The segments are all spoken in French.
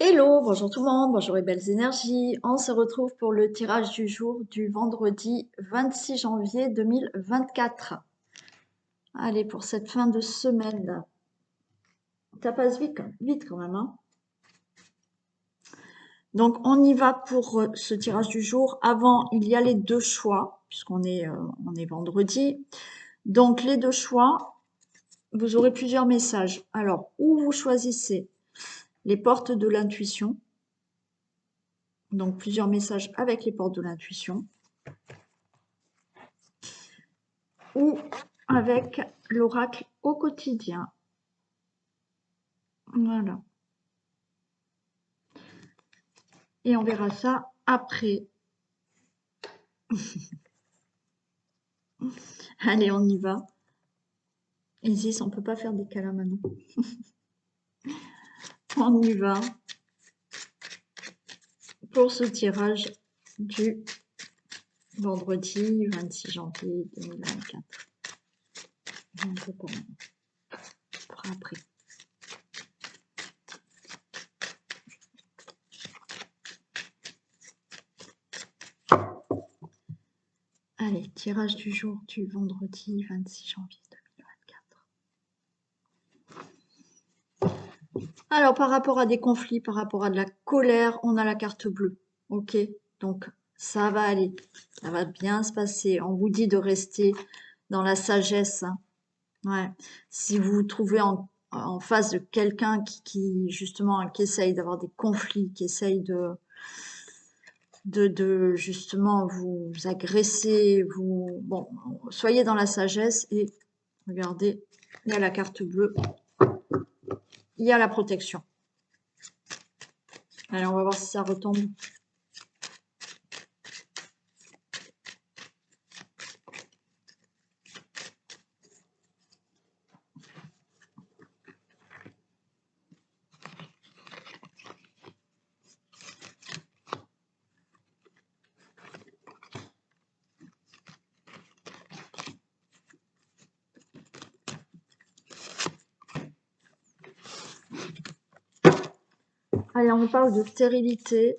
Hello, bonjour tout le monde, bonjour les belles énergies. On se retrouve pour le tirage du jour du vendredi 26 janvier 2024. Allez, pour cette fin de semaine. Ça passe vite quand même, hein. Donc, on y va pour ce tirage du jour. Avant, il y a les deux choix, puisqu'on est vendredi. Donc, les deux choix, vous aurez plusieurs messages. Alors, ou vous choisissez les portes de l'intuition. Donc, plusieurs messages avec les portes de l'intuition. Ou avec l'oracle au quotidien. Voilà. Et on verra ça après. Allez, on y va. Isis, on peut pas faire des câlins maintenant. On y va pour ce tirage du vendredi 26 janvier 2024. On peut pas. On fera après. Allez, tirage du jour du vendredi 26 janvier 2024. Alors, par rapport à des conflits, par rapport à de la colère, on a la carte bleue. Ok, donc ça va aller, ça va bien se passer. On vous dit de rester dans la sagesse, hein. Ouais. Si vous vous trouvez en face de quelqu'un justement qui essaye d'avoir des conflits, qui essaye de justement vous agresser, bon, soyez dans la sagesse et regardez, il y a la carte bleue, il y a la protection. Allez, on va voir si ça retombe. Allez, on parle de stérilité.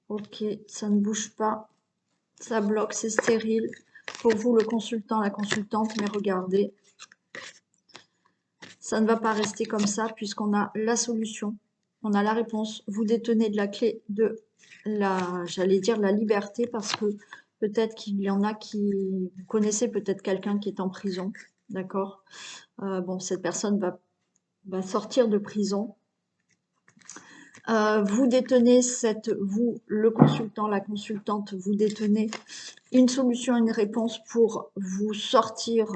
Ok, ça ne bouge pas, ça bloque, c'est stérile. Pour vous, le consultant, la consultante, mais regardez, ça ne va pas rester comme ça puisqu'on a la solution, on a la réponse. Vous détenez de la clé de j'allais dire la liberté, parce que peut-être qu'il y en a qui, vous connaissez peut-être quelqu'un qui est en prison, d'accord? Bon, cette personne va sortir de prison. Vous détenez vous, le consultant, la consultante, vous détenez une solution, une réponse pour vous sortir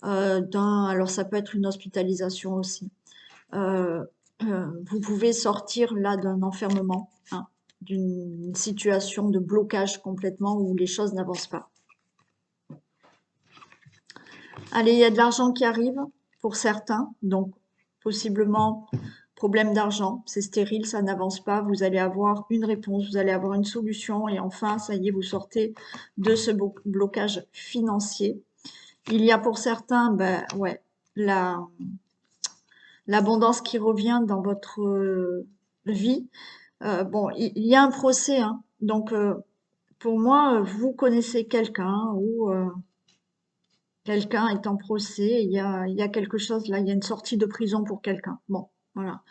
alors ça peut être une hospitalisation aussi. Vous pouvez sortir là d'un enfermement, hein, d'une situation de blocage complètement où les choses n'avancent pas. Allez, il y a de l'argent qui arrive pour certains, donc possiblement problème d'argent, c'est stérile, ça n'avance pas, vous allez avoir une réponse, vous allez avoir une solution et enfin, ça y est, vous sortez de ce blocage financier. Il y a pour certains, ben ouais, l'abondance qui revient dans votre vie. Bon, il y a un procès, hein, donc pour moi, vous connaissez quelqu'un ou quelqu'un est en procès, il y a quelque chose là, il y a une sortie de prison pour quelqu'un. Bon, voilà,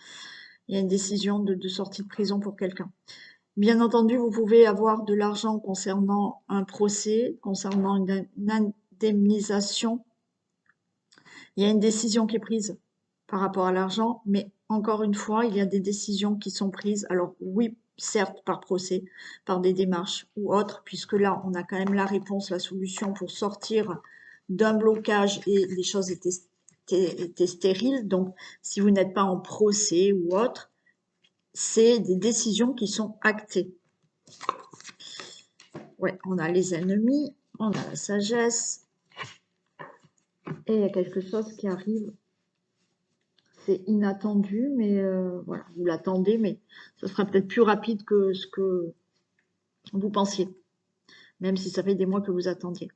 il y a une décision de sortie de prison pour quelqu'un. Bien entendu, vous pouvez avoir de l'argent concernant un procès, concernant une indemnisation. Il y a une décision qui est prise par rapport à l'argent, mais encore une fois, il y a des décisions qui sont prises. Alors oui, certes par procès, par des démarches ou autres, puisque là, on a quand même la réponse, la solution pour sortir d'un blocage et les choses étaient stériles. Donc, si vous n'êtes pas en procès ou autre, c'est des décisions qui sont actées. Ouais, on a les ennemis, on a la sagesse, et il y a quelque chose qui arrive. C'est inattendu, mais voilà, vous l'attendez, mais ce sera peut-être plus rapide que ce que vous pensiez, même si ça fait des mois que vous attendiez.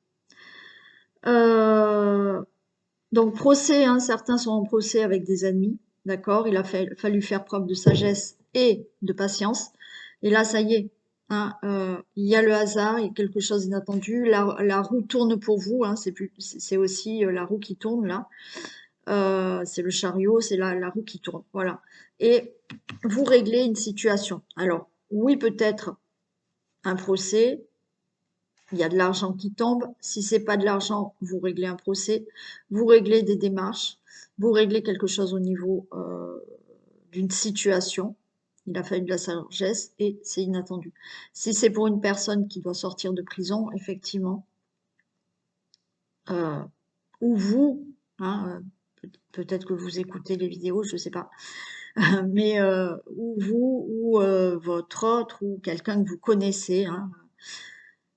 Donc procès, hein, certains sont en procès avec des ennemis, d'accord? Il a fallu faire preuve de sagesse et de patience. Et là, ça y est, hein, il y a le hasard, il y a quelque chose d'inattendu. La roue tourne pour vous, hein, c'est aussi la roue qui tourne là. C'est le chariot, c'est la roue qui tourne, voilà. Et vous réglez une situation. Alors, oui, peut-être un procès, il y a de l'argent qui tombe. Si c'est pas de l'argent, vous réglez un procès, vous réglez des démarches, vous réglez quelque chose au niveau d'une situation. Il a fallu de la sagesse et c'est inattendu. Si c'est pour une personne qui doit sortir de prison, effectivement, euh, ou vous, hein, peut-être que vous écoutez les vidéos, je sais pas, mais ou vous ou votre autre ou quelqu'un que vous connaissez, hein,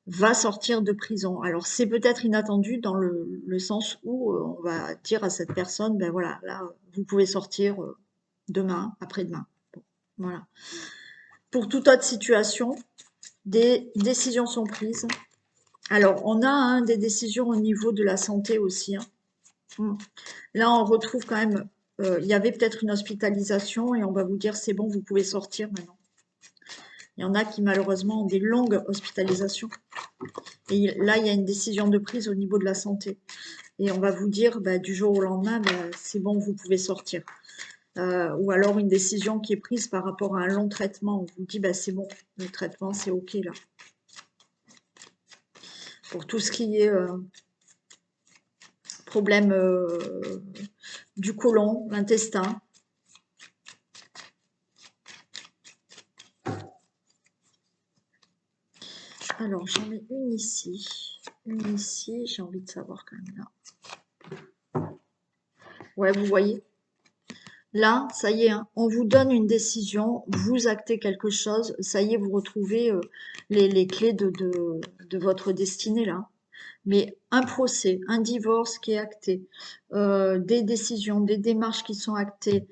va sortir de prison. Alors c'est peut-être inattendu dans le sens où on va dire à cette personne, ben voilà, là vous pouvez sortir demain, après-demain. Bon, voilà. Pour toute autre situation, des décisions sont prises. Alors on a hein, des décisions au niveau de la santé aussi. Hein. Là on retrouve quand même, il y avait peut-être une hospitalisation et on va vous dire c'est bon, vous pouvez sortir maintenant. Il y en a qui malheureusement ont des longues hospitalisations. Et là, il y a une décision de prise au niveau de la santé. Et on va vous dire, bah, du jour au lendemain, bah, c'est bon, vous pouvez sortir. Ou alors une décision qui est prise par rapport à un long traitement. On vous dit, bah, c'est bon, le traitement, c'est OK là. Pour tout ce qui est problème du côlon, l'intestin. Alors, j'en ai une ici. Une ici, j'ai envie de savoir quand même là. Ouais, vous voyez. Là, ça y est, hein, on vous donne une décision, vous actez quelque chose, ça y est, vous retrouvez les clés de votre destinée là. Mais un procès, un divorce qui est acté, des décisions, des démarches qui sont actées,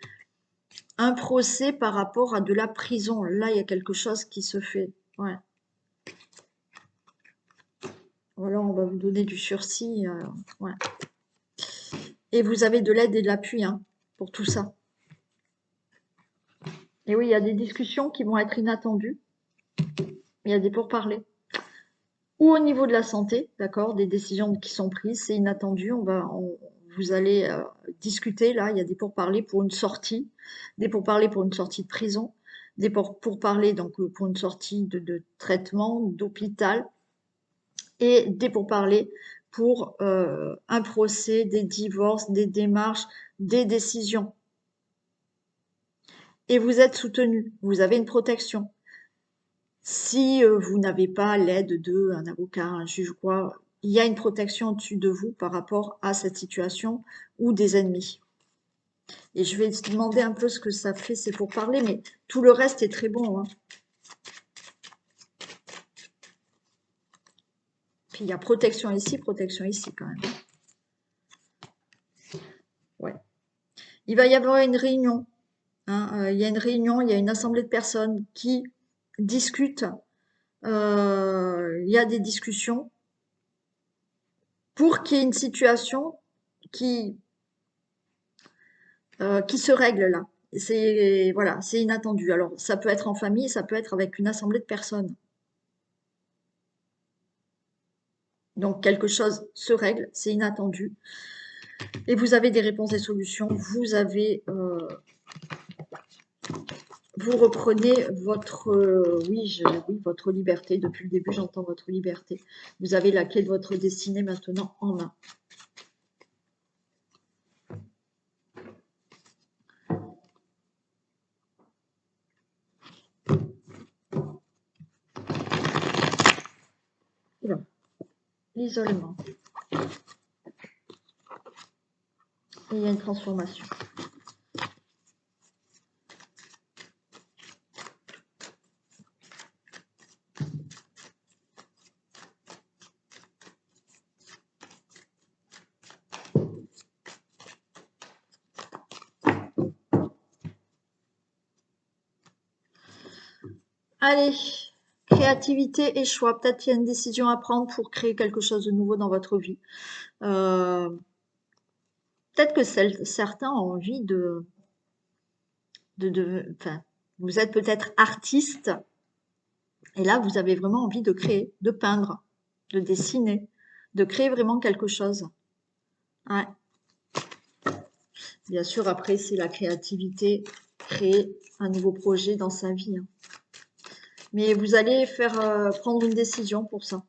un procès par rapport à de la prison, là, il y a quelque chose qui se fait. Ouais. Voilà, on va vous donner du sursis. Ouais. Et vous avez de l'aide et de l'appui hein, pour tout ça. Et oui, il y a des discussions qui vont être inattendues. Il y a des pourparlers. Ou au niveau de la santé, d'accord, des décisions qui sont prises, c'est inattendu, vous allez discuter, là, il y a des pourparlers pour une sortie, des pourparlers pour une sortie de prison, des pourparlers donc pour une sortie de traitement, d'hôpital, et des pourparlers pour un procès, des divorces, des démarches, des décisions. Et vous êtes soutenu, vous avez une protection. Si vous n'avez pas l'aide d'un avocat, un juge ou quoi, il y a une protection au-dessus de vous par rapport à cette situation ou des ennemis. Et je vais te demander un peu ce que ça fait, c'est pour parler, mais tout le reste est très bon. Hein. Puis il y a protection ici quand même. Ouais. Il va y avoir une réunion. Hein, il y a une réunion, il y a une assemblée de personnes qui discutent. Il y a des discussions pour qu'il y ait une situation qui se règle là. C'est voilà, c'est inattendu. Alors ça peut être en famille, ça peut être avec une assemblée de personnes. Donc quelque chose se règle, c'est inattendu. Et vous avez des réponses et solutions. Vous avez, vous reprenez votre, oui, votre liberté. Depuis le début, j'entends votre liberté. Vous avez la clé de votre destinée maintenant en main. L'isolement. Et il y a une transformation. Allez, créativité et choix. Peut-être qu'il y a une décision à prendre pour créer quelque chose de nouveau dans votre vie. Peut-être que certains ont envie enfin, vous êtes peut-être artiste, et là, vous avez vraiment envie de créer, de peindre, de dessiner, de créer vraiment quelque chose. Ouais. Bien sûr, après, c'est la créativité, créer un nouveau projet dans sa vie, hein. Mais vous allez prendre une décision pour ça,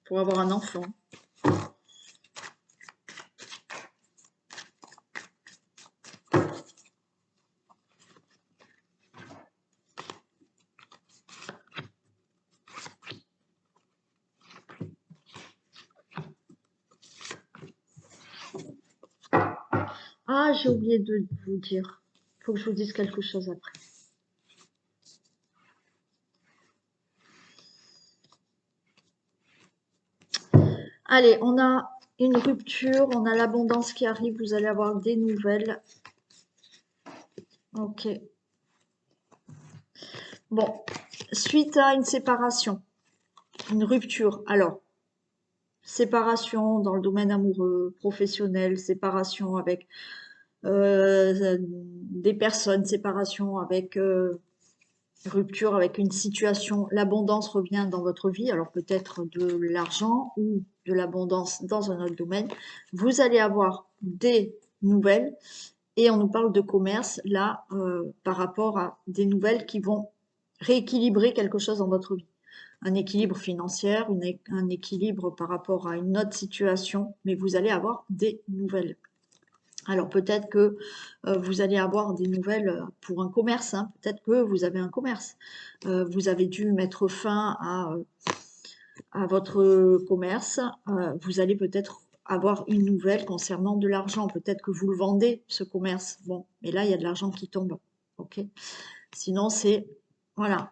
pour avoir un enfant. Ah, j'ai oublié de vous dire. Faut que je vous dise quelque chose après. Allez, on a une rupture, on a l'abondance qui arrive, vous allez avoir des nouvelles. Ok. Bon, suite à une séparation, une rupture, alors, séparation dans le domaine amoureux, professionnel, séparation avec des personnes, séparation avec rupture avec une situation, l'abondance revient dans votre vie, alors peut-être de l'argent ou de l'abondance dans un autre domaine. Vous allez avoir des nouvelles et on nous parle de commerce là par rapport à des nouvelles qui vont rééquilibrer quelque chose dans votre vie. Un équilibre financier, un équilibre par rapport à une autre situation, mais vous allez avoir des nouvelles. Alors peut-être que vous allez avoir des nouvelles pour un commerce, hein. Peut-être que vous avez un commerce. Vous avez dû mettre fin à votre commerce. Vous allez peut-être avoir une nouvelle concernant de l'argent. Peut-être que vous le vendez, ce commerce. Bon, mais là, il y a de l'argent qui tombe. Ok. Sinon, c'est, voilà,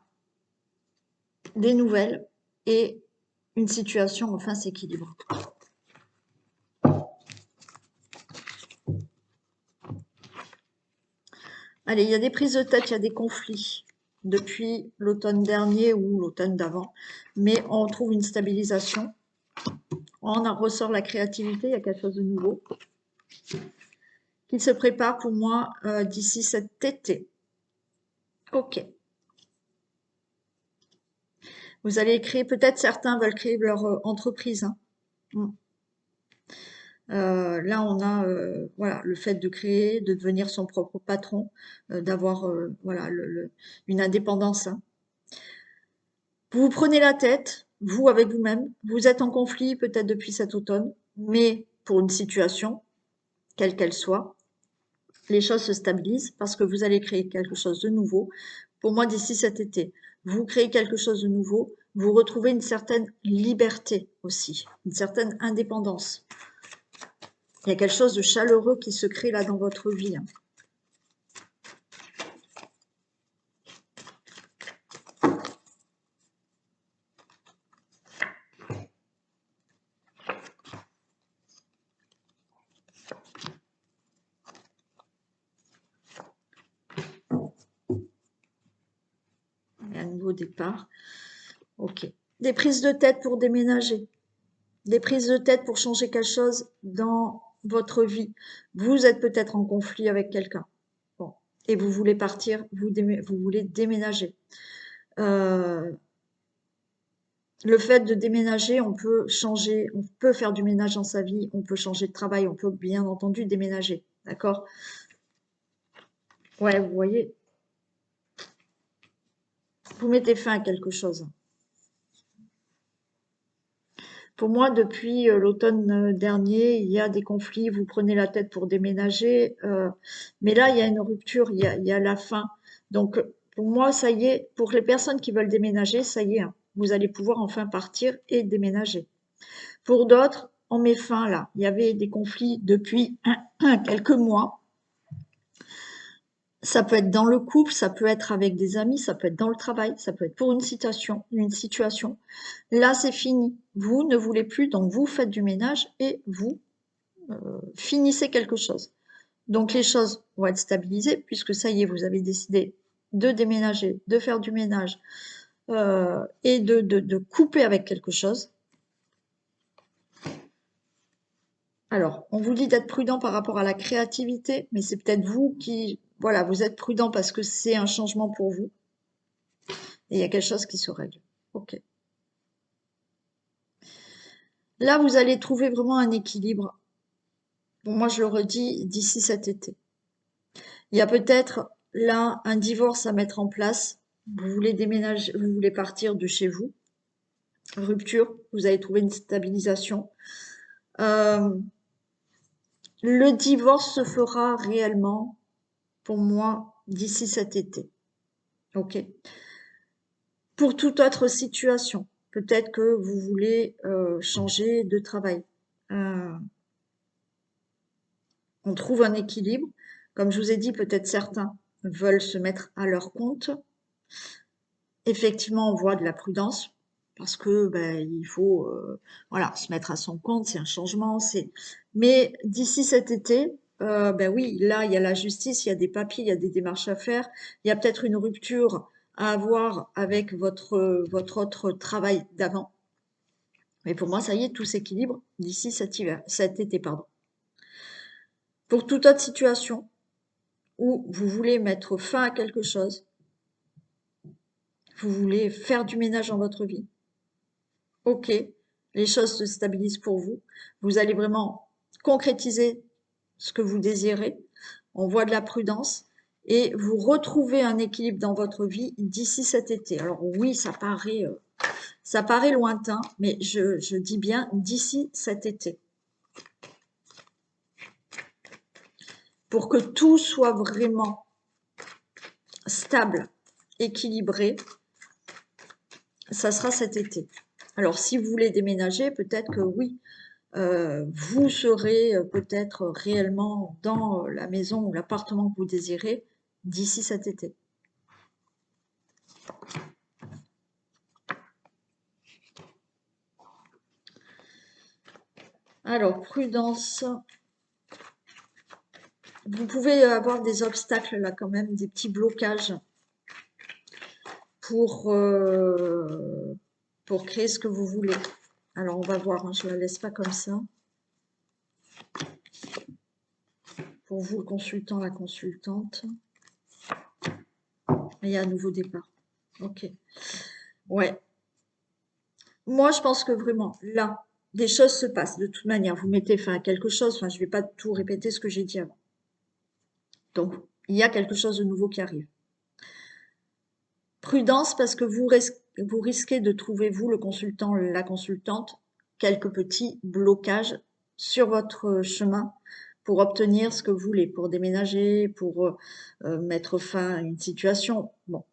des nouvelles et une situation enfin s'équilibre. Allez, il y a des prises de tête, il y a des conflits depuis l'automne dernier ou l'automne d'avant, mais on trouve une stabilisation. On en ressort la créativité, il y a quelque chose de nouveau qui se prépare pour moi d'ici cet été. Ok. Vous allez créer, peut-être certains veulent créer leur entreprise, hein. Là, on a voilà, le fait de créer, de devenir son propre patron, d'avoir voilà, une indépendance, hein. Vous vous prenez la tête, vous avec vous-même, vous êtes en conflit peut-être depuis cet automne, mais pour une situation, quelle qu'elle soit, les choses se stabilisent parce que vous allez créer quelque chose de nouveau. Pour moi, d'ici cet été, vous créez quelque chose de nouveau, vous retrouvez une certaine liberté aussi, une certaine indépendance. Il y a quelque chose de chaleureux qui se crée là dans votre vie, hein. Et un nouveau départ. Ok. Des prises de tête pour déménager. Des prises de tête pour changer quelque chose dans votre vie. Vous êtes peut-être en conflit avec quelqu'un. Bon. Et vous voulez partir, vous voulez déménager. Le fait de déménager, on peut changer, on peut faire du ménage dans sa vie, on peut changer de travail, on peut bien entendu déménager. D'accord? Ouais, vous voyez, vous mettez fin à quelque chose. Pour moi, depuis l'automne dernier, il y a des conflits, vous prenez la tête pour déménager, mais là, il y a une rupture, il y a la fin. Donc, pour moi, ça y est, pour les personnes qui veulent déménager, ça y est, hein, vous allez pouvoir enfin partir et déménager. Pour d'autres, on met fin là. Il y avait des conflits depuis quelques mois. Ça peut être dans le couple, ça peut être avec des amis, ça peut être dans le travail, ça peut être pour une situation, une situation. Là, c'est fini. Vous ne voulez plus, donc vous faites du ménage et vous finissez quelque chose. Donc les choses vont être stabilisées puisque ça y est, vous avez décidé de déménager, de faire du ménage et de couper avec quelque chose. Alors, on vous dit d'être prudent par rapport à la créativité, mais c'est peut-être vous qui, voilà, vous êtes prudent parce que c'est un changement pour vous et il y a quelque chose qui se règle. Ok. Là, vous allez trouver vraiment un équilibre. Bon, moi, je le redis d'ici cet été. Il y a peut-être là un divorce à mettre en place. Vous voulez déménager, vous voulez partir de chez vous. Rupture, vous allez trouver une stabilisation. Euh, le divorce se fera réellement, pour moi, d'ici cet été. Ok. Pour toute autre situation, peut-être que vous voulez changer de travail. Euh, on trouve un équilibre. Comme je vous ai dit, peut-être certains veulent se mettre à leur compte. Effectivement, on voit de la prudence parce que ben, il faut voilà, se mettre à son compte, c'est un changement. Mais d'ici cet été, ben oui, là, il y a la justice, il y a des papiers, il y a des démarches à faire, il y a peut-être une rupture à avoir avec votre autre travail d'avant. Mais pour moi, ça y est, tout s'équilibre d'ici cet été, pardon. Pour toute autre situation où vous voulez mettre fin à quelque chose, vous voulez faire du ménage dans votre vie, ok, les choses se stabilisent pour vous. Vous allez vraiment concrétiser ce que vous désirez. On voit de la prudence et vous retrouvez un équilibre dans votre vie d'ici cet été. Alors oui, ça paraît lointain, mais je dis bien d'ici cet été. Pour que tout soit vraiment stable, équilibré, ça sera cet été. Alors si vous voulez déménager, peut-être que oui, vous serez peut-être réellement dans la maison ou l'appartement que vous désirez d'ici cet été. Alors, prudence. Vous pouvez avoir des obstacles là quand même, des petits blocages pour, pour créer ce que vous voulez. Alors, on va voir, hein, je ne la laisse pas comme ça. Pour vous, le consultant, la consultante. Il y a un nouveau départ. Ok. Ouais. Moi, je pense que vraiment, là, des choses se passent. De toute manière, vous mettez fin à quelque chose. Enfin, je ne vais pas tout répéter ce que j'ai dit avant. Donc, il y a quelque chose de nouveau qui arrive. Prudence parce que vous risquez de trouver, vous, le consultant, la consultante, quelques petits blocages sur votre chemin pour obtenir ce que vous voulez, pour déménager, pour mettre fin à une situation, bon,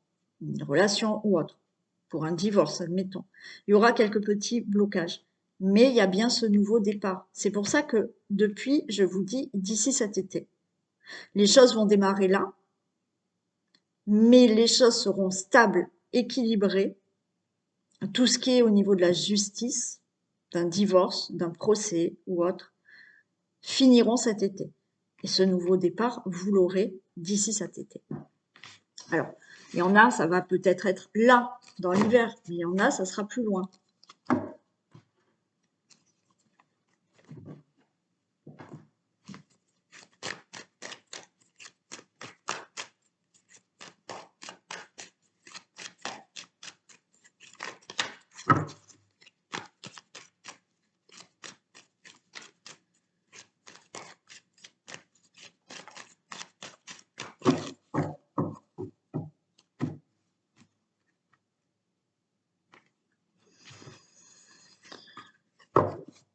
une relation ou autre, pour un divorce, admettons. Il y aura quelques petits blocages. Mais il y a bien ce nouveau départ. C'est pour ça que depuis, je vous dis, d'ici cet été, les choses vont démarrer là, mais les choses seront stables, équilibrées. Tout ce qui est au niveau de la justice, d'un divorce, d'un procès ou autre, finiront cet été. Et ce nouveau départ, vous l'aurez d'ici cet été. Alors, il y en a, ça va peut-être être là, dans l'hiver, mais il y en a, ça sera plus loin.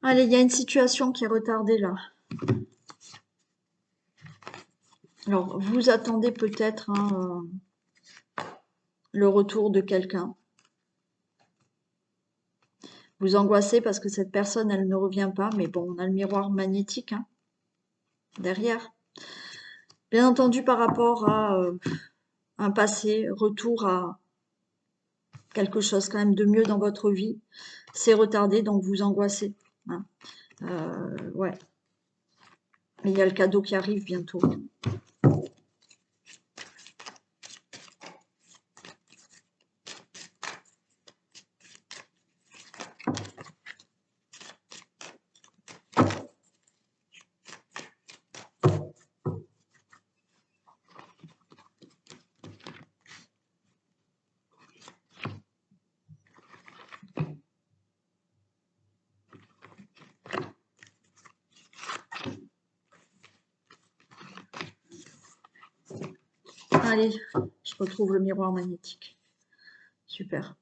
Allez, il y a une situation qui est retardée là. Alors, vous attendez peut-être hein, le retour de quelqu'un. Vous angoissez parce que cette personne, elle ne revient pas, mais bon, on a le miroir magnétique hein, derrière. Bien entendu, par rapport à un passé, retour à quelque chose quand même de mieux dans votre vie, c'est retardé, donc vous angoissez. Hein. Ouais. Mais il y a le cadeau qui arrive bientôt. Allez, je retrouve le miroir magnétique. Super.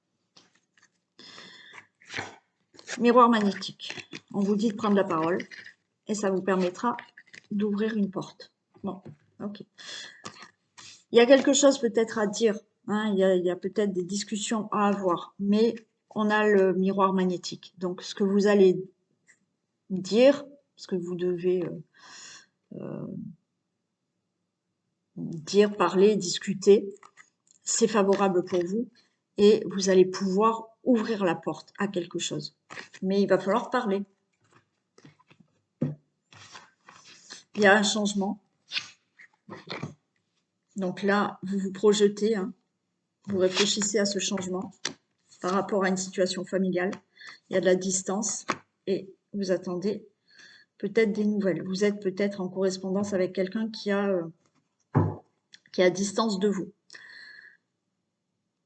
Miroir magnétique. On vous dit de prendre la parole et ça vous permettra d'ouvrir une porte. Bon, ok. Il y a quelque chose peut-être à dire, hein, il y a peut-être des discussions à avoir, mais on a le miroir magnétique. Donc, ce que vous allez dire, ce que vous devez dire, parler, discuter, c'est favorable pour vous et vous allez pouvoir ouvrir la porte à quelque chose. Mais il va falloir parler. Il y a un changement. Donc là, vous vous projetez, hein, vous réfléchissez à ce changement par rapport à une situation familiale. Il y a de la distance et vous attendez peut-être des nouvelles. Vous êtes peut-être en correspondance avec quelqu'un qui est à distance de vous.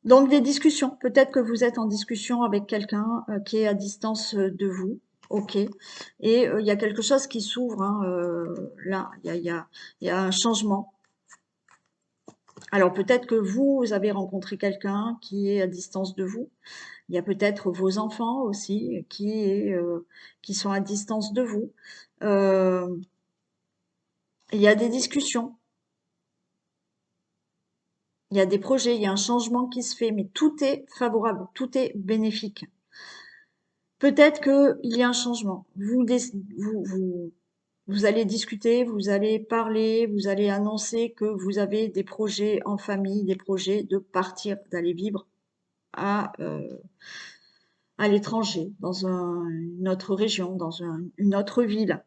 Donc des discussions. Peut-être que vous êtes en discussion avec quelqu'un qui est à distance de vous. Ok. Et il y a quelque chose qui s'ouvre. Hein, là, il y a un changement. Alors peut-être que vous avez rencontré quelqu'un qui est à distance de vous. Il y a peut-être vos enfants aussi qui sont à distance de vous. Il y a des discussions. Il y a des projets, il y a un changement qui se fait, mais tout est favorable, tout est bénéfique. Peut-être qu'il y a un changement. Vous allez discuter, vous allez parler, vous allez annoncer que vous avez des projets en famille, des projets de partir, d'aller vivre à l'étranger, dans une autre région, dans une autre ville.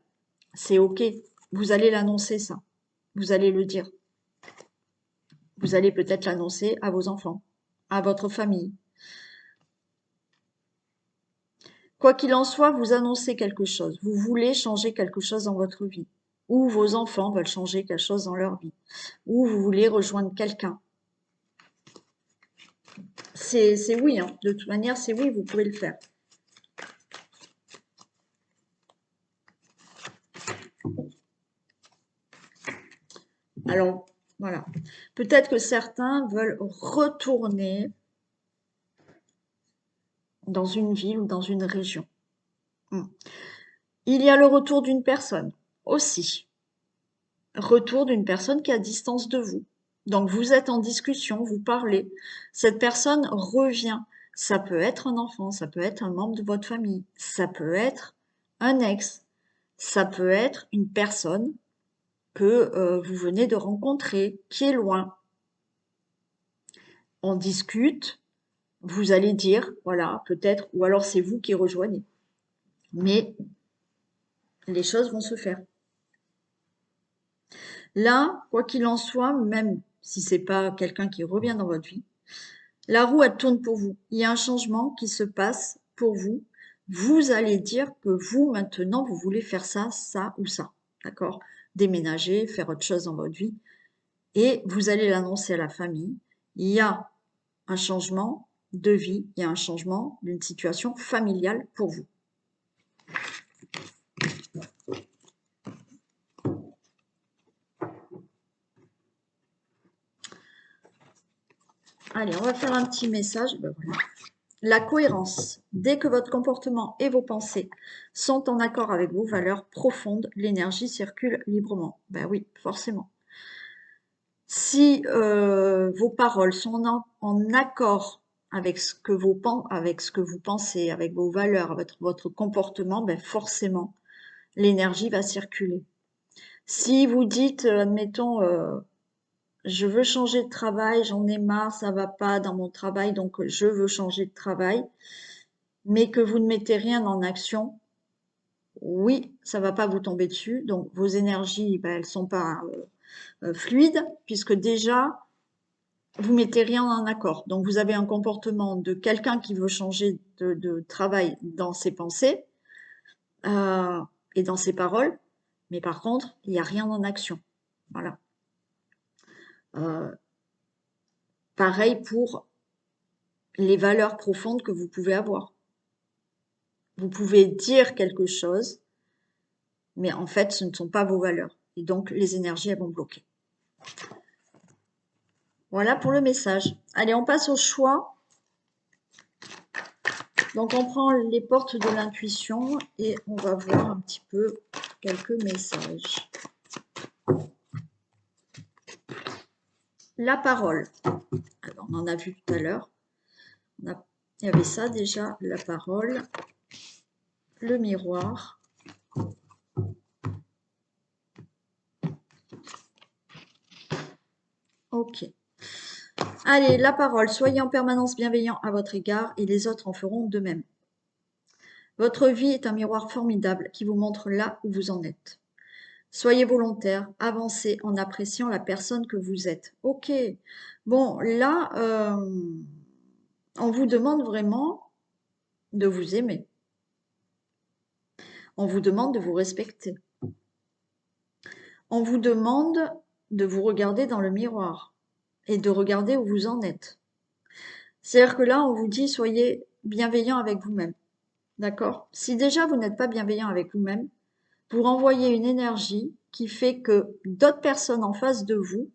C'est OK. Vous allez l'annoncer, ça. Vous allez le dire. Vous allez peut-être l'annoncer à vos enfants, à votre famille. Quoi qu'il en soit, vous annoncez quelque chose. Vous voulez changer quelque chose dans votre vie. Ou vos enfants veulent changer quelque chose dans leur vie. Ou vous voulez rejoindre quelqu'un. C'est oui, hein. De toute manière, c'est oui, vous pouvez le faire. Alors, voilà. Peut-être que certains veulent retourner dans une ville ou dans une région. Il y a le retour d'une personne aussi. Retour d'une personne qui est à distance de vous. Donc vous êtes en discussion, vous parlez. Cette personne revient. Ça peut être un enfant, ça peut être un membre de votre famille, ça peut être un ex, ça peut être une personne que vous venez de rencontrer, qui est loin. On discute, vous allez dire, voilà, peut-être, ou alors c'est vous qui rejoignez. Mais les choses vont se faire. Là, quoi qu'il en soit, même si c'est pas quelqu'un qui revient dans votre vie, la roue, elle tourne pour vous. Il y a un changement qui se passe pour vous. Vous allez dire que vous, maintenant, vous voulez faire ça, ça ou ça. D'accord? Déménager, faire autre chose dans votre vie. Et vous allez l'annoncer à la famille. Il y a un changement de vie, il y a un changement d'une situation familiale pour vous. Allez, on va faire un petit message. Ben voilà. La cohérence. Dès que votre comportement et vos pensées sont en accord avec vos valeurs profondes, l'énergie circule librement. Ben oui, forcément. Si vos paroles sont en accord avec ce que vous pensez, avec vos valeurs, avec votre comportement, ben forcément, l'énergie va circuler. Si vous dites, admettons, je veux changer de travail, j'en ai marre, ça va pas dans mon travail, donc je veux changer de travail, mais que vous ne mettez rien en action, oui, ça va pas vous tomber dessus. Donc vos énergies, ben, elles sont pas fluides, puisque déjà, vous mettez rien en accord. Donc vous avez un comportement de quelqu'un qui veut changer de travail dans ses pensées et dans ses paroles, mais par contre, il n'y a rien en action. Voilà. Pareil pour les valeurs profondes que vous pouvez avoir. Vous pouvez dire quelque chose, mais en fait, ce ne sont pas vos valeurs. Et donc, les énergies, elles vont bloquer. Voilà pour le message. Allez, on passe au choix. Donc, on prend les portes de l'intuition et on va voir un petit peu quelques messages. La parole. Alors, on en a vu tout à l'heure. Il y avait ça déjà, la parole, le miroir. Ok. Allez, la parole. Soyez en permanence bienveillant à votre égard et les autres en feront de même. Votre vie est un miroir formidable qui vous montre là où vous en êtes. Soyez volontaire, avancez en appréciant la personne que vous êtes. Ok. Bon, là, on vous demande vraiment de vous aimer. On vous demande de vous respecter. On vous demande de vous regarder dans le miroir et de regarder où vous en êtes. C'est-à-dire que là, on vous dit soyez bienveillant avec vous-même. D'accord? Si déjà vous n'êtes pas bienveillant avec vous-même, vous renvoyez une énergie qui fait que d'autres personnes en face de vous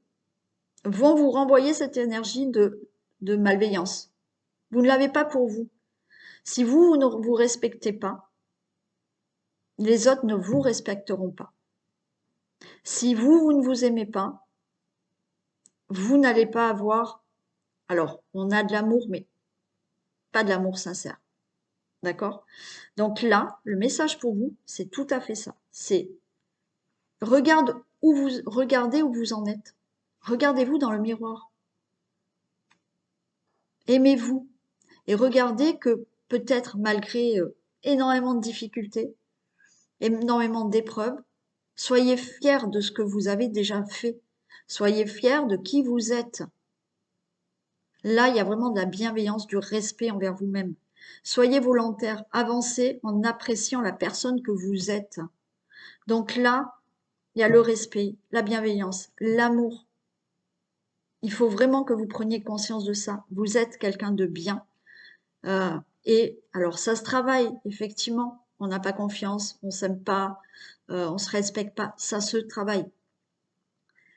vont vous renvoyer cette énergie de malveillance. Vous ne l'avez pas pour vous. Si vous ne vous respectez pas, les autres ne vous respecteront pas. Si vous ne vous aimez pas, vous n'allez pas avoir... Alors, on a de l'amour, mais pas de l'amour sincère. D'accord? Donc là, le message pour vous, c'est tout à fait ça. C'est regardez où vous en êtes. Regardez-vous dans le miroir. Aimez-vous. Et regardez que peut-être malgré énormément de difficultés, énormément d'épreuves, soyez fiers de ce que vous avez déjà fait. Soyez fiers de qui vous êtes. Là, il y a vraiment de la bienveillance, du respect envers vous-même. Soyez volontaire, avancez en appréciant la personne que vous êtes. Donc là, il y a le respect, la bienveillance, l'amour. Il faut vraiment que vous preniez conscience de ça. Vous êtes quelqu'un de bien. Et alors, ça se travaille, effectivement. On n'a pas confiance, on s'aime pas, on se respecte pas. Ça se travaille.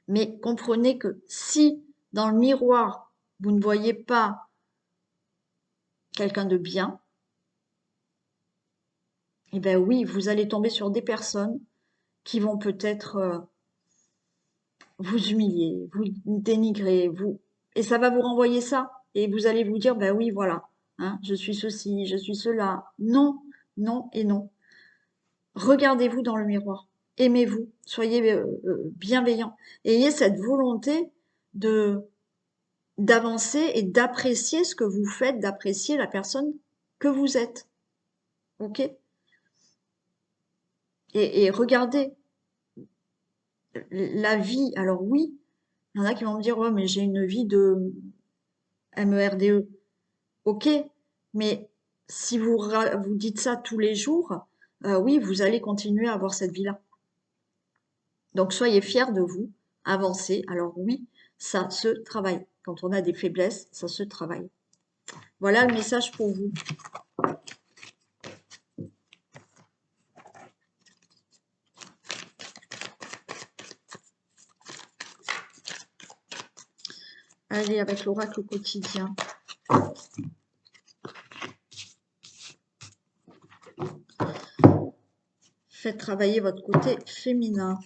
Mais comprenez que si dans le miroir, vous ne voyez pas quelqu'un de bien, eh bien oui, vous allez tomber sur des personnes qui vont peut-être vous humilier, vous dénigrer, et ça va vous renvoyer ça. Et vous allez vous dire, ben oui, voilà, hein, je suis ceci, je suis cela. Non, non et non. Regardez-vous dans le miroir, aimez-vous, soyez bienveillant, ayez cette volonté de d'avancer et d'apprécier ce que vous faites, d'apprécier la personne que vous êtes. Ok? Et regardez la vie. Alors oui, il y en a qui vont me dire, ouais, mais j'ai une vie de MERDE. Ok, mais si vous dites ça tous les jours, oui, vous allez continuer à avoir cette vie-là. Donc soyez fiers de vous, avancez. Alors oui, ça se travaille. Quand on a des faiblesses, ça se travaille. Voilà le message pour vous. Allez, avec l'oracle quotidien. Faites travailler votre côté féminin.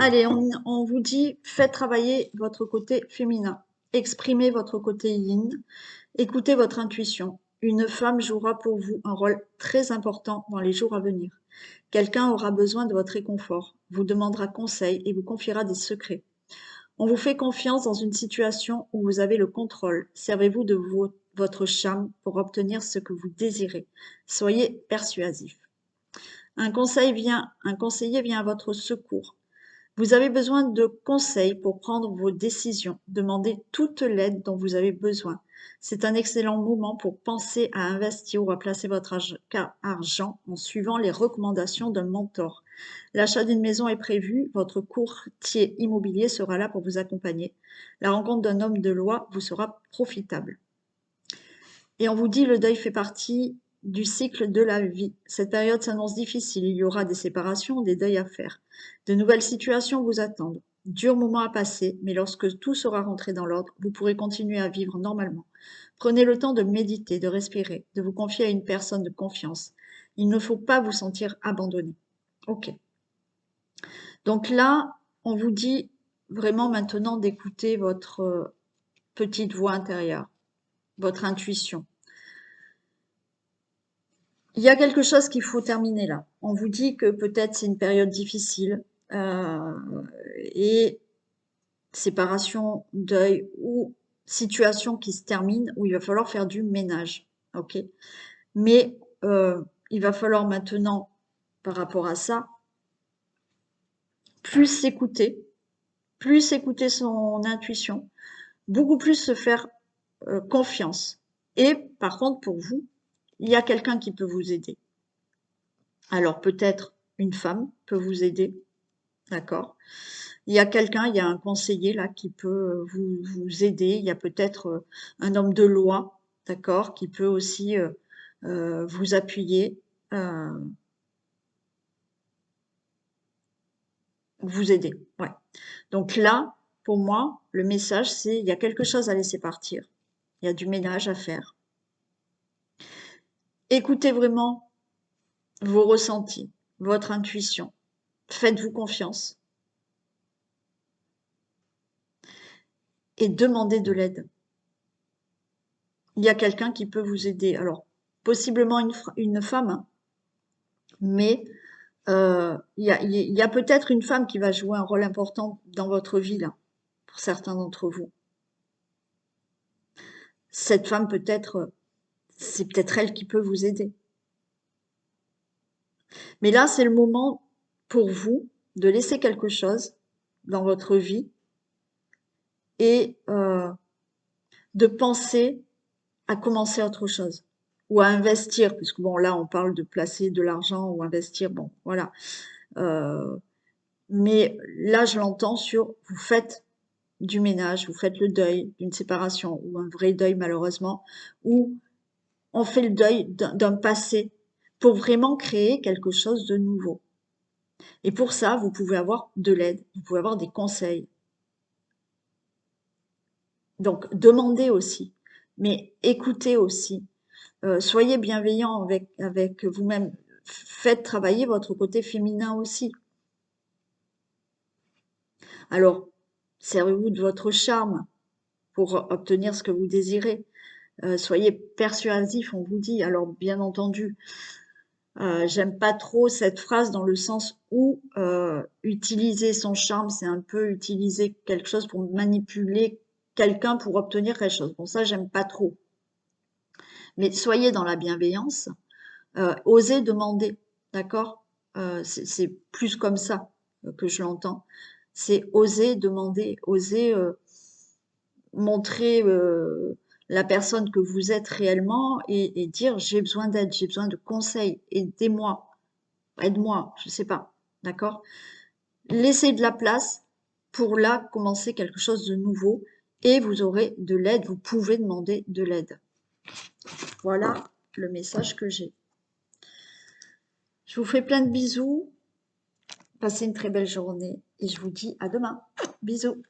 Allez, on vous dit, faites travailler votre côté féminin. Exprimez votre côté yin. Écoutez votre intuition. Une femme jouera pour vous un rôle très important dans les jours à venir. Quelqu'un aura besoin de votre réconfort, vous demandera conseil et vous confiera des secrets. On vous fait confiance dans une situation où vous avez le contrôle. Servez-vous de votre charme pour obtenir ce que vous désirez. Soyez persuasif. Un conseiller vient à votre secours. Vous avez besoin de conseils pour prendre vos décisions. Demandez toute l'aide dont vous avez besoin. C'est un excellent moment pour penser à investir ou à placer votre argent en suivant les recommandations d'un mentor. L'achat d'une maison est prévu, votre courtier immobilier sera là pour vous accompagner. La rencontre d'un homme de loi vous sera profitable. Et on vous dit le deuil fait partie du cycle de la vie. Cette période s'annonce difficile, il y aura des séparations, des deuils à faire. De nouvelles situations vous attendent. Durs moments à passer, mais lorsque tout sera rentré dans l'ordre, vous pourrez continuer à vivre normalement. Prenez le temps de méditer, de respirer, de vous confier à une personne de confiance. Il ne faut pas vous sentir abandonné. Ok. Donc là, on vous dit vraiment maintenant d'écouter votre petite voix intérieure, votre intuition. Il y a quelque chose qu'il faut terminer là. On vous dit que peut-être c'est une période difficile et séparation, deuil ou situation qui se termine où il va falloir faire du ménage. Ok. Mais il va falloir maintenant, par rapport à ça, plus écouter son intuition, beaucoup plus se faire confiance. Et par contre, pour vous, il y a quelqu'un qui peut vous aider. Alors peut-être une femme peut vous aider, d'accord? Il y a quelqu'un, il y a un conseiller là qui peut vous aider. Il y a peut-être un homme de loi, d'accord, qui peut aussi vous appuyer, euh, vous aider. Ouais. Donc là, pour moi, le message, c'est il y a quelque chose à laisser partir. Il y a du ménage à faire. Écoutez vraiment vos ressentis, votre intuition. Faites-vous confiance et demandez de l'aide. Il y a quelqu'un qui peut vous aider. Alors, possiblement une femme, hein, mais il y a peut-être une femme qui va jouer un rôle important dans votre vie, là, pour certains d'entre vous. Cette femme, peut-être, c'est peut-être elle qui peut vous aider. Mais là, c'est le moment pour vous de laisser quelque chose dans votre vie et de penser à commencer autre chose ou à investir, puisque bon, là, on parle de placer de l'argent ou investir, bon, voilà. Mais là, je l'entends sur vous faites du ménage, vous faites le deuil d'une séparation ou un vrai deuil malheureusement, ou on fait le deuil d'un passé pour vraiment créer quelque chose de nouveau. Et pour ça, vous pouvez avoir de l'aide, vous pouvez avoir des conseils. Donc, demandez aussi, mais écoutez aussi. Soyez bienveillant avec vous-même. Faites travailler votre côté féminin aussi. Alors, servez-vous de votre charme pour obtenir ce que vous désirez. Soyez persuasif, on vous dit. Alors, bien entendu, j'aime pas trop cette phrase dans le sens où utiliser son charme, c'est un peu utiliser quelque chose pour manipuler quelqu'un pour obtenir quelque chose. Bon, ça, j'aime pas trop. Mais soyez dans la bienveillance, osez demander, d'accord? C'est plus comme ça que je l'entends. C'est oser demander, oser montrer la personne que vous êtes réellement et dire j'ai besoin d'aide, j'ai besoin de conseils, aidez-moi, aide-moi, je sais pas, d'accord? Laissez de la place pour là commencer quelque chose de nouveau et vous aurez de l'aide, vous pouvez demander de l'aide. Voilà le message que j'ai. Je vous fais plein de bisous, passez une très belle journée et je vous dis à demain. Bisous.